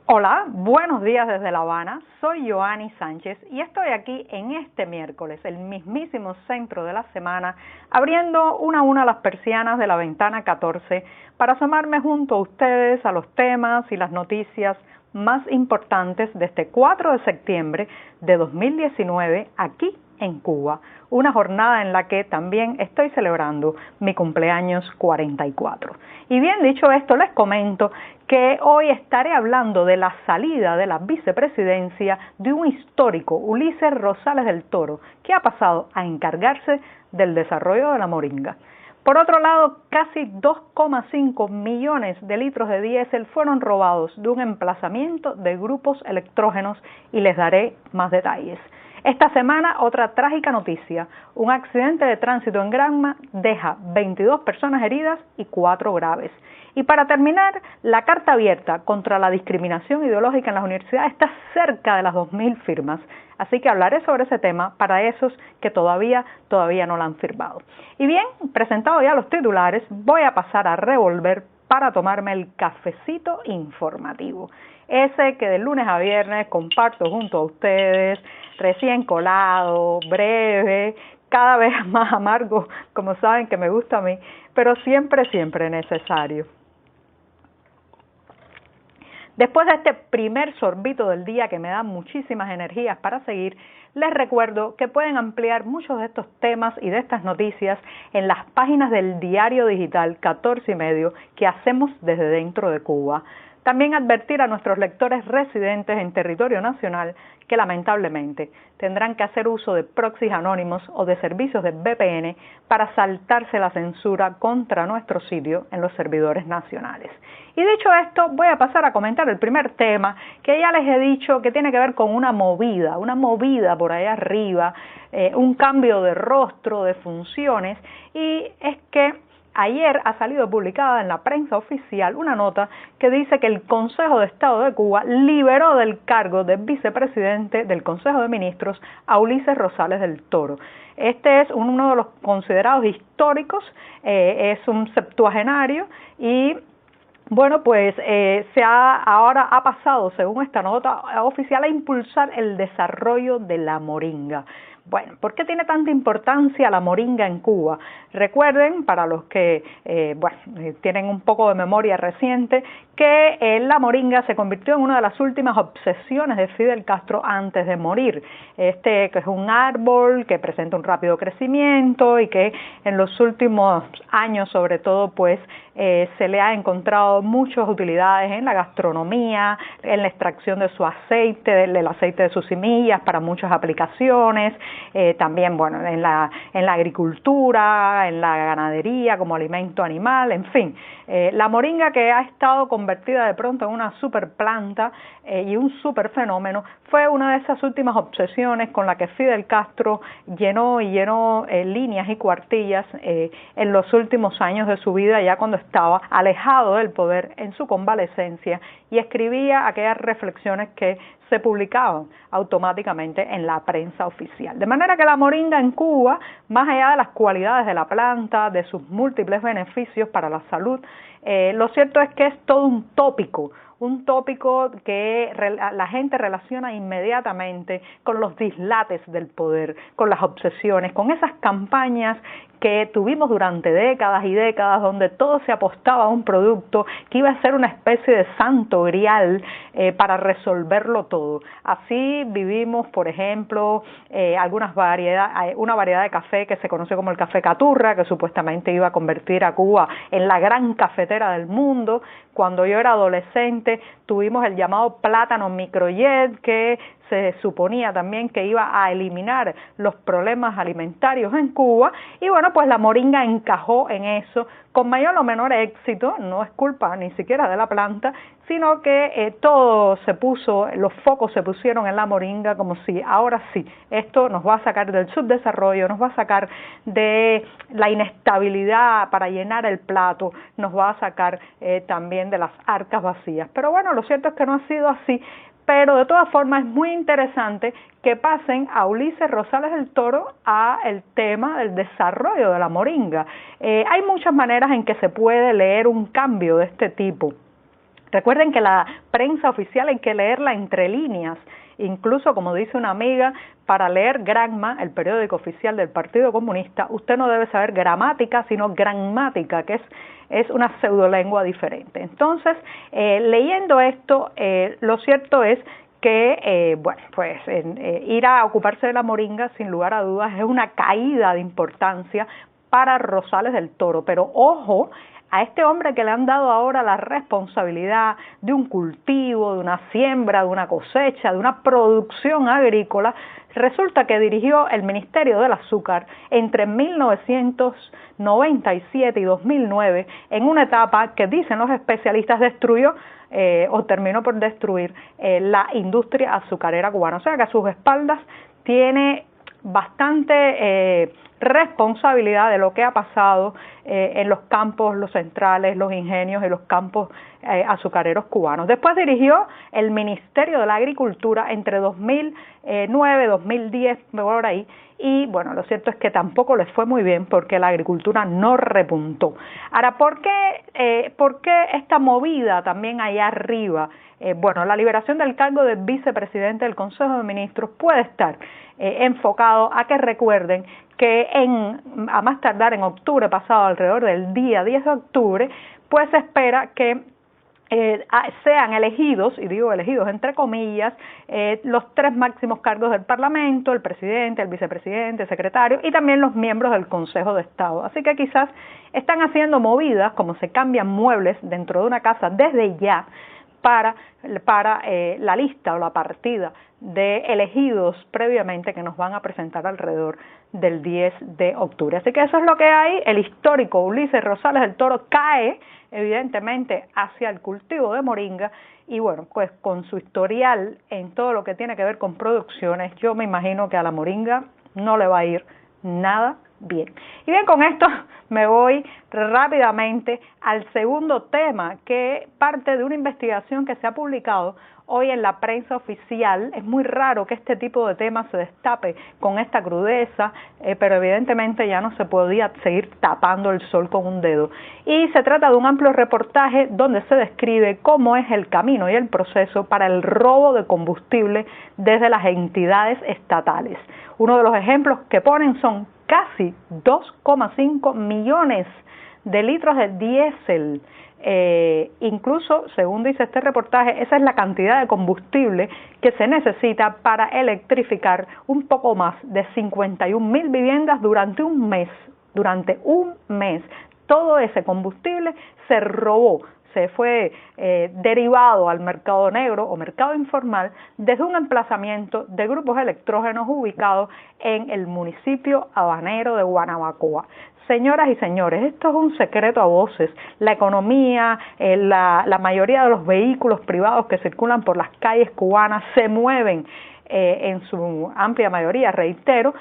Hola, buenos días desde La Habana, soy Joanny Sánchez y estoy aquí en este miércoles, el mismísimo centro de la semana, abriendo una a una las persianas de la ventana 14 para asomarme junto a ustedes a los temas y las noticias más importantes de este 4 de septiembre de 2019 aquí en Cuba, una jornada en la que también estoy celebrando mi cumpleaños 44. Y bien dicho esto, les comento que hoy estaré hablando de la salida de la vicepresidencia de un histórico, Ulises Rosales del Toro, que ha pasado a encargarse del desarrollo de la moringa. Por otro lado, casi 2,5 millones de litros de diésel fueron robados de un emplazamiento de grupos electrógenos y les daré más detalles. Esta semana, otra trágica noticia. Un accidente de tránsito en Granma deja 22 personas heridas y 4 graves. Y para terminar, la carta abierta contra la discriminación ideológica en las universidades está cerca de las 2.000 firmas. Así que hablaré sobre ese tema para esos que todavía no la han firmado. Y bien, presentado ya los titulares, voy a pasar a revolver para tomarme el cafecito informativo. Ese que de lunes a viernes comparto junto a ustedes, recién colado, breve, cada vez más amargo, como saben que me gusta a mí, pero siempre necesario. Después de este primer sorbito del día que me da muchísimas energías para seguir, les recuerdo que pueden ampliar muchos de estos temas y de estas noticias en las páginas del diario digital 14 y medio que hacemos desde dentro de Cuba. También advertir a nuestros lectores residentes en territorio nacional que lamentablemente tendrán que hacer uso de proxies anónimos o de servicios de VPN para saltarse la censura contra nuestro sitio en los servidores nacionales. Y dicho esto, voy a pasar a comentar el primer tema que ya les he dicho que tiene que ver con una movida por allá arriba, un cambio de rostro, de funciones, y es que ayer ha salido publicada en la prensa oficial una nota que dice que el Consejo de Estado de Cuba liberó del cargo de vicepresidente del Consejo de Ministros a Ulises Rosales del Toro. Este es uno de los considerados históricos, es un septuagenario y bueno, pues ahora ha pasado, según esta nota oficial, a impulsar el desarrollo de la moringa. Bueno, ¿por qué tiene tanta importancia la moringa en Cuba? Recuerden, para los que tienen un poco de memoria reciente, que la moringa se convirtió en una de las últimas obsesiones de Fidel Castro antes de morir. Que es un árbol que presenta un rápido crecimiento y que en los últimos años, sobre todo, pues se le ha encontrado muchas utilidades en la gastronomía, en la extracción de su aceite, del aceite de sus semillas para muchas aplicaciones, también en la agricultura, en la ganadería como alimento animal, en fin. La moringa, que ha estado convertida de pronto en una superplanta y un superfenómeno, fue una de esas últimas obsesiones con la que Fidel Castro llenó líneas y cuartillas en los últimos años de su vida, ya cuando estaba alejado del poder en su convalecencia, y escribía aquellas reflexiones que se publicaban automáticamente en la prensa oficial. De manera que la moringa en Cuba, más allá de las cualidades de la planta, de sus múltiples beneficios para la salud, lo cierto es que es todo un tópico que la gente relaciona inmediatamente con los dislates del poder, con las obsesiones, con esas campañas que tuvimos durante décadas y décadas, donde todo se apostaba a un producto que iba a ser una especie de santo grial para resolverlo todo. Así vivimos, por ejemplo, una variedad de café que se conoce como el café Caturra, que supuestamente iba a convertir a Cuba en la gran cafetera del mundo. Cuando yo era adolescente tuvimos el llamado plátano microjet, que se suponía también que iba a eliminar los problemas alimentarios en Cuba, y bueno, pues la moringa encajó en eso con mayor o menor éxito. No es culpa ni siquiera de la planta, sino que los focos se pusieron en la moringa, como si ahora sí, esto nos va a sacar del subdesarrollo, nos va a sacar de la inestabilidad para llenar el plato, nos va a sacar también de las arcas vacías. Pero bueno, lo cierto es que no ha sido así. Pero de todas formas es muy interesante que pasen a Ulises Rosales del Toro a el tema del desarrollo de la moringa. Hay muchas maneras en que se puede leer un cambio de este tipo. Recuerden que la prensa oficial hay que leerla entre líneas. Incluso, como dice una amiga, para leer Granma, el periódico oficial del Partido Comunista, usted no debe saber gramática, sino grammática, que es una pseudolengua diferente. Entonces, leyendo esto, lo cierto es que, ir a ocuparse de la Moringa, sin lugar a dudas, es una caída de importancia para Rosales del Toro. Pero ojo, a este hombre que le han dado ahora la responsabilidad de un cultivo, de una siembra, de una cosecha, de una producción agrícola, resulta que dirigió el Ministerio del Azúcar entre 1997 y 2009 en una etapa que, dicen los especialistas, destruyó o terminó por destruir la industria azucarera cubana. O sea que a sus espaldas tiene bastante responsabilidad de lo que ha pasado en los campos, los centrales, los ingenios y los campos azucareros cubanos. Después dirigió el Ministerio de la Agricultura entre 2009, 2010, por ahí, y bueno, lo cierto es que tampoco les fue muy bien porque la agricultura no repuntó. Ahora, ¿por qué esta movida también allá arriba? La liberación del cargo de vicepresidente del Consejo de Ministros puede estar enfocado a que recuerden que a más tardar en octubre pasado, alrededor del día 10 de octubre, pues se espera que sean elegidos, y digo elegidos entre comillas, los 3 máximos cargos del Parlamento, el presidente, el vicepresidente, el secretario y también los miembros del Consejo de Estado. Así que quizás están haciendo movidas, como se cambian muebles dentro de una casa desde ya, para la lista o la partida de elegidos previamente que nos van a presentar alrededor del 10 de octubre. Así que eso es lo que hay. El histórico Ulises Rosales del Toro cae evidentemente hacia el cultivo de moringa y bueno, pues con su historial en todo lo que tiene que ver con producciones, yo me imagino que a la moringa no le va a ir nada bien. Y bien, con esto me voy rápidamente al segundo tema, que parte de una investigación que se ha publicado hoy en la prensa oficial. Es muy raro que este tipo de temas se destape con esta crudeza, pero evidentemente ya no se podía seguir tapando el sol con un dedo. Y se trata de un amplio reportaje donde se describe cómo es el camino y el proceso para el robo de combustible desde las entidades estatales. Uno de los ejemplos que ponen son casi 2,5 millones de litros de diésel. Incluso, según dice este reportaje, esa es la cantidad de combustible que se necesita para electrificar un poco más de 51,000 viviendas durante un mes. Durante un mes, todo ese combustible se robó, se fue derivado al mercado negro o mercado informal desde un emplazamiento de grupos electrógenos ubicados en el municipio habanero de Guanabacoa. Señoras y señores, esto es un secreto a voces. La economía, la mayoría de los vehículos privados que circulan por las calles cubanas se mueven en su amplia mayoría, reitero,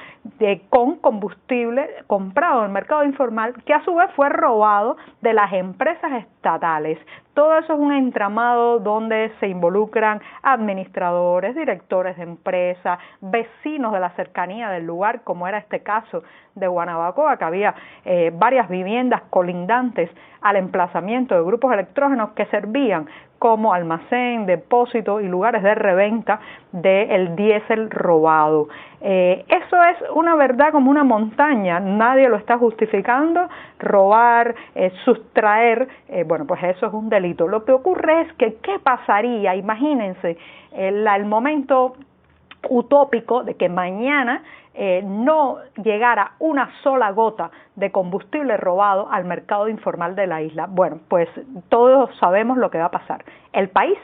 con combustible comprado en el mercado informal, que a su vez fue robado de las empresas estatales. Todo eso es un entramado donde se involucran administradores, directores de empresas, vecinos de la cercanía del lugar, como era este caso de Guanabacoa, que había varias viviendas colindantes al emplazamiento de grupos electrógenos que servían como almacén, depósito y lugares de reventa del diésel robado. Eso es una verdad como una montaña, nadie lo está justificando. Robar, sustraer, pues eso es un delito. Lo que ocurre es que, ¿qué pasaría? Imagínense el momento utópico de que mañana no llegara una sola gota de combustible robado al mercado informal de la isla. Bueno, pues todos sabemos lo que va a pasar. El país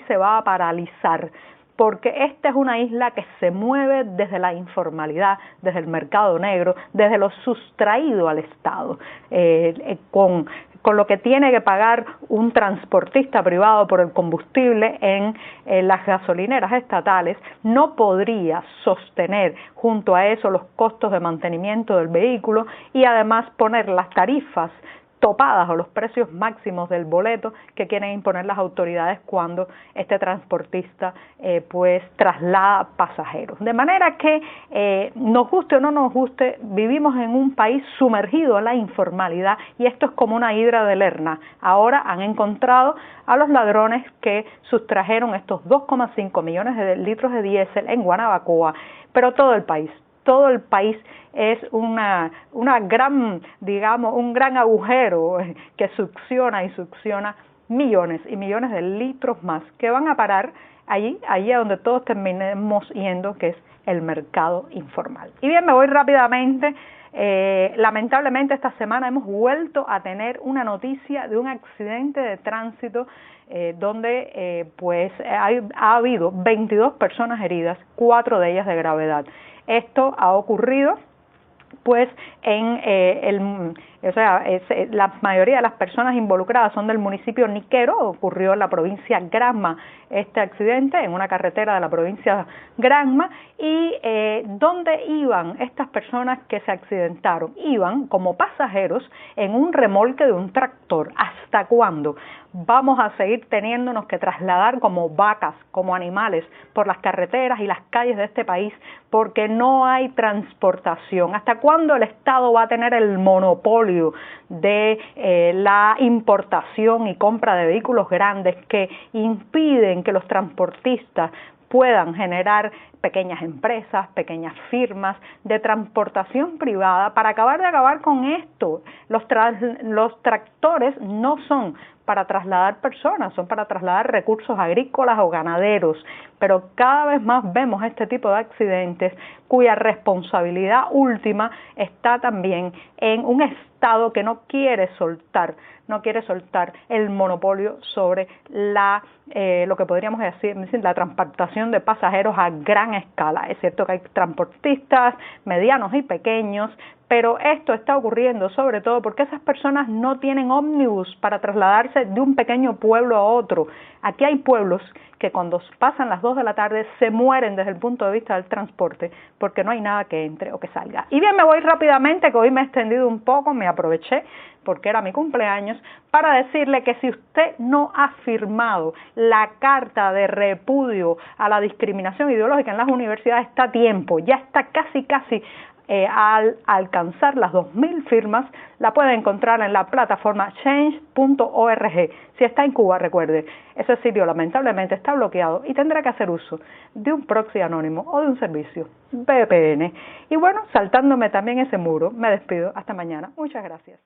se va a paralizar, porque esta es una isla que se mueve desde la informalidad, desde el mercado negro, desde lo sustraído al Estado, con lo que tiene que pagar un transportista privado por el combustible en las gasolineras estatales, no podría sostener junto a eso los costos de mantenimiento del vehículo y además poner las tarifas topadas o los precios máximos del boleto que quieren imponer las autoridades cuando este transportista pues traslada pasajeros. De manera que nos guste o no nos guste, vivimos en un país sumergido en la informalidad y esto es como una hidra de Lerna. Ahora han encontrado a los ladrones que sustrajeron estos 2,5 millones de litros de diésel en Guanabacoa, pero todo el país es una gran, digamos, un gran agujero que succiona y succiona millones y millones de litros más que van a parar allí a donde todos terminemos yendo, que es el mercado informal. Y bien, me voy rápidamente. Lamentablemente esta semana hemos vuelto a tener una noticia de un accidente de tránsito donde pues ha habido 22 personas heridas, 4 de ellas de gravedad. Esto ha ocurrido pues la mayoría de las personas involucradas son del municipio Niquero. Ocurrió en la provincia Granma este accidente, en una carretera de la provincia Granma. Y ¿dónde iban estas personas que se accidentaron? Iban como pasajeros en un remolque de un tractor. ¿Hasta cuándo vamos a seguir teniéndonos que trasladar como vacas, como animales, por las carreteras y las calles de este país porque no hay transportación? ¿Hasta cuándo el Estado va a tener el monopolio de la importación y compra de vehículos grandes que impiden que los transportistas puedan generar pequeñas empresas, pequeñas firmas de transportación privada para acabar con esto? Los tractores no son para trasladar personas, son para trasladar recursos agrícolas o ganaderos, pero cada vez más vemos este tipo de accidentes cuya responsabilidad última está también en un Estado que no quiere soltar el monopolio sobre lo que podríamos decir la transportación de pasajeros a gran escala. Es cierto que hay transportistas medianos y pequeños, pero esto está ocurriendo sobre todo porque esas personas no tienen ómnibus para trasladarse de un pequeño pueblo a otro. Aquí hay pueblos que cuando pasan las 2 de la tarde se mueren desde el punto de vista del transporte porque no hay nada que entre o que salga. Y bien, me voy rápidamente, que hoy me he extendido un poco, me aproveché porque era mi cumpleaños, para decirle que si usted no ha firmado la carta de repudio a la discriminación ideológica en las universidades, está a tiempo, ya está casi al alcanzar las 2.000 firmas. La puede encontrar en la plataforma change.org. Si está en Cuba, recuerde, ese sitio lamentablemente está bloqueado y tendrá que hacer uso de un proxy anónimo o de un servicio VPN. Y bueno, saltándome también ese muro, me despido. Hasta mañana. Muchas gracias.